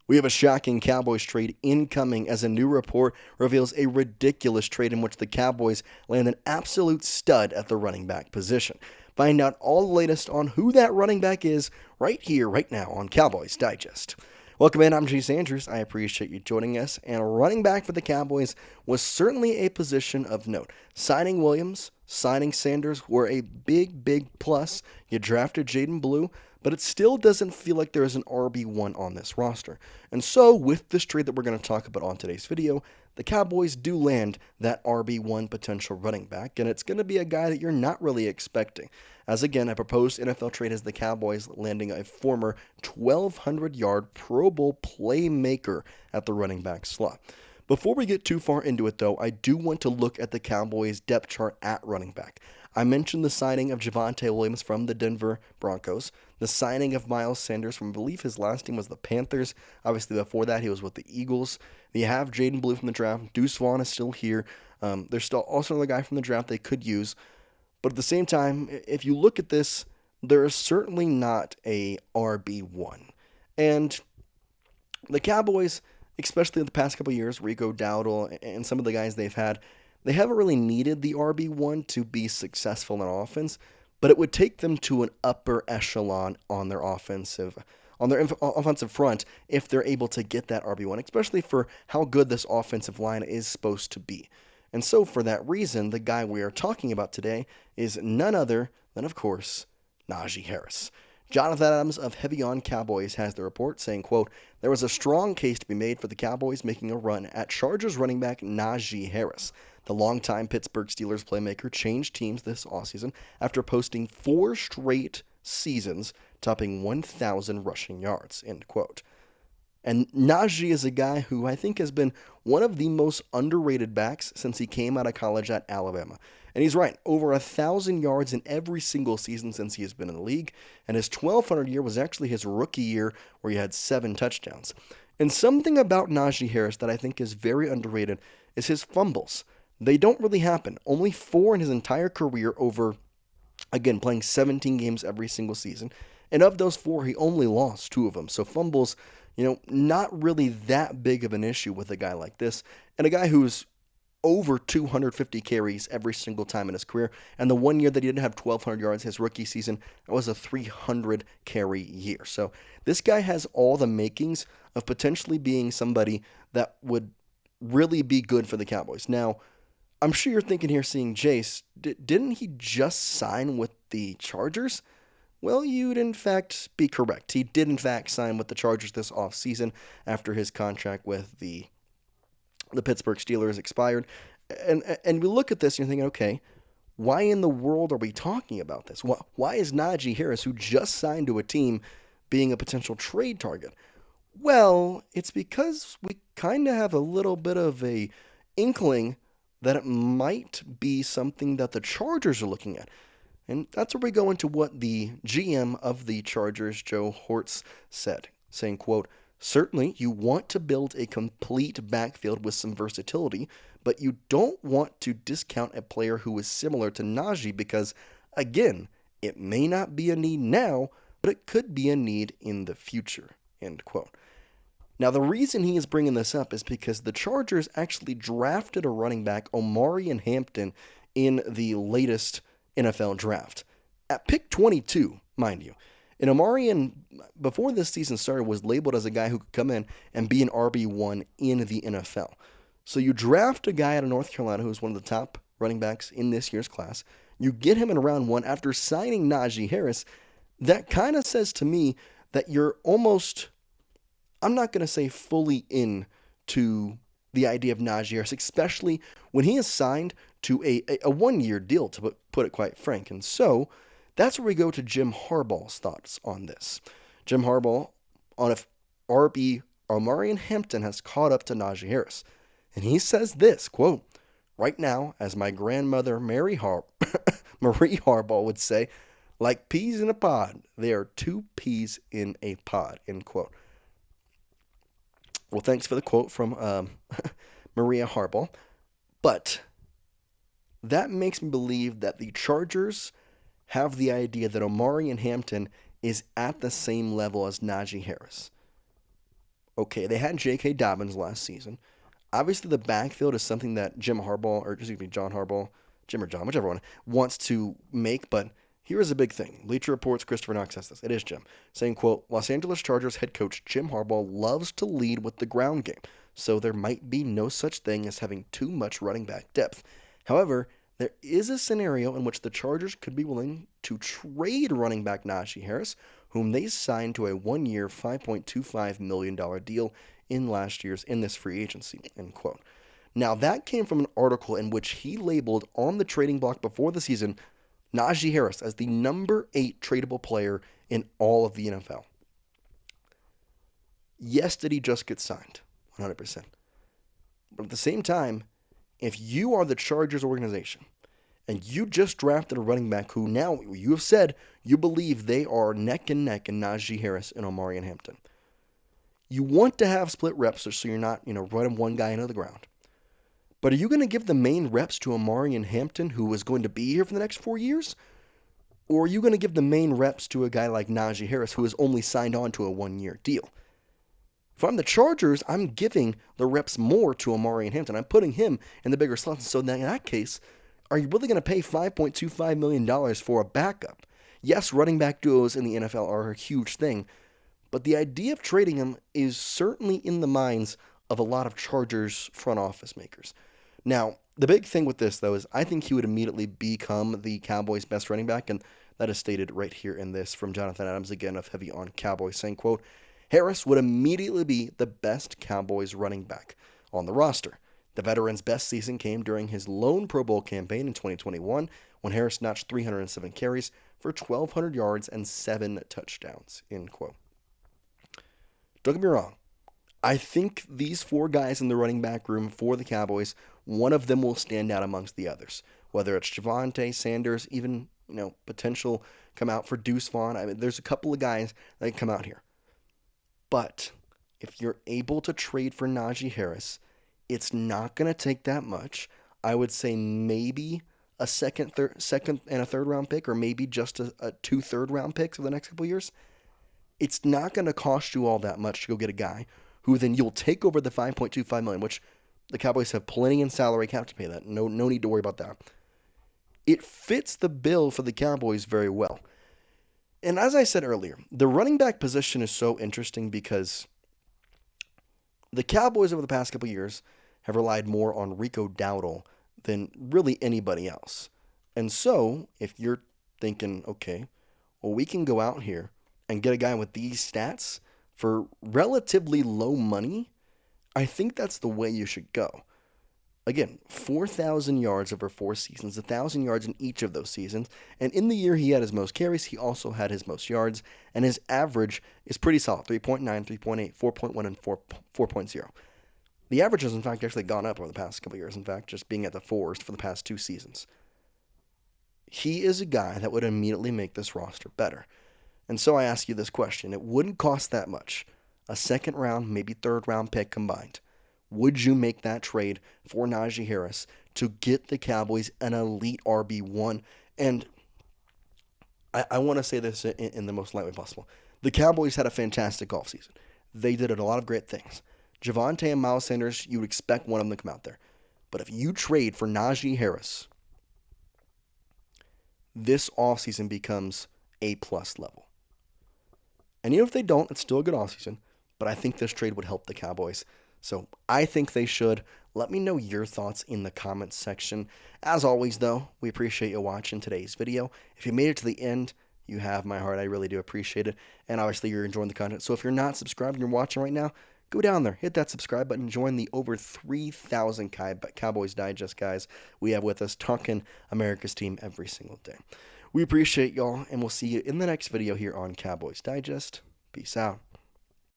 We have a shocking Cowboys trade incoming as a new report reveals a ridiculous trade in which the Cowboys land an absolute stud at the running back position. Find out all the latest on who that running back is right here, right now on Cowboys Digest. Welcome in, I'm Jace Andrews. I appreciate you joining us. And running back for the Cowboys was certainly a position of note. Signing Williams, signing Sanders were a big plus. You drafted Jaden Blue, but it still doesn't feel like there is an RB1 on this roster. And so, with this trade that we're going to talk about on today's video, the Cowboys do land that RB1 potential running back, and it's going to be a guy that you're not really expecting. As again, a proposed NFL trade has the Cowboys landing a former 1,200-yard Pro Bowl playmaker at the running back slot. Before we get too far into it, though, I do want to look at the Cowboys' depth chart at running back. I mentioned the signing of Javonte Williams from the Denver Broncos, the signing of Miles Sanders from, I believe his last team was the Panthers. Obviously, before that, he was with the Eagles. You have Jaden Blue from the draft. Deuce Vaughn is still here. There's still also another guy from the draft they could use. But at the same time, if you look at this, there is certainly not a RB1. And the Cowboys, especially in the past couple of years, Rico Dowdle and some of the guys they've had, they haven't really needed the RB1 to be successful in offense, but it would take them to an upper echelon on their offensive front if they're able to get that RB1, especially for how good this offensive line is supposed to be. And so for that reason, the guy we are talking about today is none other than, of course, Najee Harris. Jonathan Adams of Heavy On Cowboys has the report saying, quote, "There was a strong case to be made for the Cowboys making a run at Chargers running back Najee Harris. The longtime Pittsburgh Steelers playmaker changed teams this offseason after posting 4 straight seasons topping 1,000 rushing yards," end quote. And Najee is a guy who I think has been one of the most underrated backs since he came out of college at Alabama. And he's right, over 1,000 yards in every single season since he has been in the league. And his 1,200 year was actually his rookie year where he had 7 touchdowns. And something about Najee Harris that I think is very underrated is his fumbles. They don't really happen. Only 4 in his entire career over, again, playing 17 games every single season. And of those 4, he only lost 2 of them. So fumbles, not really that big of an issue with a guy like this. And a guy who's over 250 carries every single time in his career. And the one year that he didn't have 1,200 yards, his rookie season, it was a 300 carry year. So this guy has all the makings of potentially being somebody that would really be good for the Cowboys. Now, I'm sure you're thinking here, seeing Jace, didn't he just sign with the Chargers? Well, you'd in fact be correct. He did in fact sign with the Chargers this offseason after his contract with the Pittsburgh Steelers expired. And we look at this and you're thinking, okay, why in the world are we talking about this? Why is Najee Harris, who just signed to a team, being a potential trade target? Well, it's because we kind of have a little bit of a inkling that it might be something that the Chargers are looking at. And that's where we go into what the GM of the Chargers, Joe Hortz, said, saying, quote, "Certainly you want to build a complete backfield with some versatility, but you don't want to discount a player who is similar to Najee because, again, it may not be a need now, but it could be a need in the future," end quote. Now, the reason he is bringing this up is because the Chargers actually drafted a running back, Omarion Hampton, in the latest NFL draft. At pick 22, mind you. And Omarion, before this season started, was labeled as a guy who could come in and be an RB1 in the NFL. So you draft a guy out of North Carolina who's one of the top running backs in this year's class. You get him in round 1 after signing Najee Harris. That kind of says to me that you're almost, I'm not going to say fully in to the idea of Najee Harris, especially when he is signed to a 1-year deal, to put it quite frank. And so that's where we go to Jim Harbaugh's thoughts on this. Jim Harbaugh, on if RB Omarion Hampton has caught up to Najee Harris. And he says this, quote, "Right now, as my grandmother Marie Harbaugh would say, like peas in a pod, they are 2 peas in a pod," end quote. Well, thanks for the quote from Maria Harbaugh. But that makes me believe that the Chargers have the idea that Omarion Hampton is at the same level as Najee Harris. Okay, they had J.K. Dobbins last season. Obviously, the backfield is something that Jim Harbaugh, or excuse me, John Harbaugh, Jim or John, whichever one, wants to make. But here is a big thing. Bleacher Report's Christopher Knox says this. It is Jim, saying, quote, Los Angeles Chargers head coach Jim Harbaugh loves to lead with the ground game, so there might be no such thing as having too much running back depth. However, there is a scenario in which the Chargers could be willing to trade running back Najee Harris, whom they signed to a one-year $5.25 million deal in this free agency, end quote. Now, that came from an article in which he labeled on the trading block before the season Najee Harris as the number 8 tradable player in all of the NFL. Yes, did he just get signed? 100%. But at the same time, if you are the Chargers organization and you just drafted a running back who now you have said you believe they are neck and neck in Najee Harris and Omarion Hampton, you want to have split reps so you're not, running one guy into the ground. But are you going to give the main reps to Omarion Hampton, who is going to be here for the next 4 years? Or are you going to give the main reps to a guy like Najee Harris, who has only signed on to a one-year deal? If I'm the Chargers, I'm giving the reps more to Omarion Hampton. I'm putting him in the bigger slot. So in that case, are you really going to pay $5.25 million for a backup? Yes, running back duos in the NFL are a huge thing, but the idea of trading him is certainly in the minds of a lot of Chargers front office makers. Now, the big thing with this, though, is I think he would immediately become the Cowboys' best running back, and that is stated right here in this from Jonathan Adams, again, of Heavy on Cowboys, saying, quote, Harris would immediately be the best Cowboys running back on the roster. The veteran's best season came during his lone Pro Bowl campaign in 2021, when Harris notched 307 carries for 1,200 yards and 7 touchdowns, end quote. Don't get me wrong. I think these 4 guys in the running back room for the Cowboys, one of them will stand out amongst the others. Whether it's Javonte, Sanders, even, potential come out for Deuce Vaughn. I mean, there's a couple of guys that come out here. But if you're able to trade for Najee Harris, it's not going to take that much. I would say maybe a second and a third round pick, or maybe just a 2 third-round picks for the next couple of years. It's not going to cost you all that much to go get a guy who then you'll take over the $5.25 million, which the Cowboys have plenty in salary cap to pay that. No need to worry about that. It fits the bill for the Cowboys very well. And as I said earlier, the running back position is so interesting because the Cowboys over the past couple of years have relied more on Rico Dowdle than really anybody else. And so, if you're thinking, okay, well, we can go out here and get a guy with these stats for relatively low money, I think that's the way you should go. Again, 4,000 yards over 4 seasons, 1,000 yards in each of those seasons. And in the year he had his most carries, he also had his most yards. And his average is pretty solid, 3.9, 3.8, 4.1, and 4.0. The average has, in fact, actually gone up over the past couple of years. In fact, just being at the 4s for the past 2 seasons. He is a guy that would immediately make this roster better. And so I ask you this question. It wouldn't cost that much. A second round, maybe third round pick combined. Would you make that trade for Najee Harris to get the Cowboys an elite RB1? And I want to say this in the most light way possible. The Cowboys had a fantastic offseason. They did a lot of great things. Javonte and Miles Sanders, you would expect one of them to come out there. But if you trade for Najee Harris, this offseason becomes A-plus level. And even if they don't, it's still a good offseason. But I think this trade would help the Cowboys. So I think they should. Let me know your thoughts in the comments section. As always, though, we appreciate you watching today's video. If you made it to the end, you have my heart. I really do appreciate it. And obviously, you're enjoying the content. So if you're not subscribed and you're watching right now, go down there, hit that subscribe button, join the over 3,000 Cowboys Digest guys we have with us talking America's team every single day. We appreciate y'all, and we'll see you in the next video here on Cowboys Digest. Peace out.